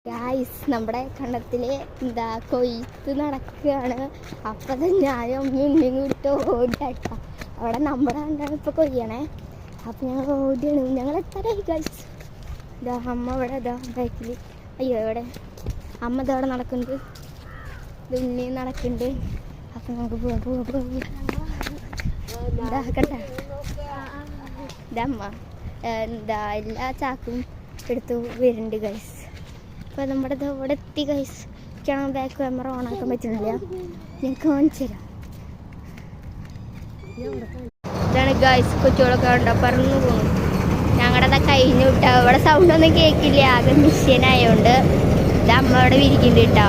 Guys നമ്മുടെ കണ്ടത്തില് എന്താ കൊയ്ത്ത് നടക്കുകയാണ്. അപ്പൊ ഞാനും അമ്മയും വിട്ട് ഓടിയാട്ടോ. അവിടെ നമ്മുടെ കണ്ടാണ് ഇപ്പൊ കൊയ്യണേ. അപ്പൊ ഞങ്ങൾ ഓടിയാണ്. ഞങ്ങൾ എത്രയായി ഗായ്സ്? ഇതാ അമ്മ ഇവിടെ ഇതാ ബാക്കിൽ. അയ്യോ ഇവിടെ അമ്മ ഇതവിടെ നടക്കുന്നുണ്ട്, ഇത് ഉണ്ണിയും നടക്കുന്നുണ്ട്. അപ്പൊ നമുക്ക് പോവാം. ഇതാ കണ്ട ഇതമ്മ എന്താ എല്ലാ ചാക്കും എടുത്ത് വരുന്നുണ്ട് ഗൈസ്. അപ്പോൾ നമ്മുടെ ഇവിടെ എത്തി ഗൈസ്. എനിക്കാണെങ്കിൽ ബാക്ക് ക്യാമറ ഓൺ ആക്കാൻ പറ്റുന്നില്ല, ഞാൻ കാണിച്ചു തരാം. ഇതാണ് ഗൈസ്, കൊച്ചുകളൊക്കെ ഉണ്ടോ പറന്നു പോകുന്നു. ഞങ്ങളുടെ കഴിഞ്ഞു വിട്ടോ. ഇവിടെ സൗണ്ട് ഒന്നും കേൾക്കില്ല, ആകെ മിഷ്യനായോണ്ട്. ഇത് അമ്മ അവിടെ വിരിക്കുന്നുണ്ട് കേട്ടോ.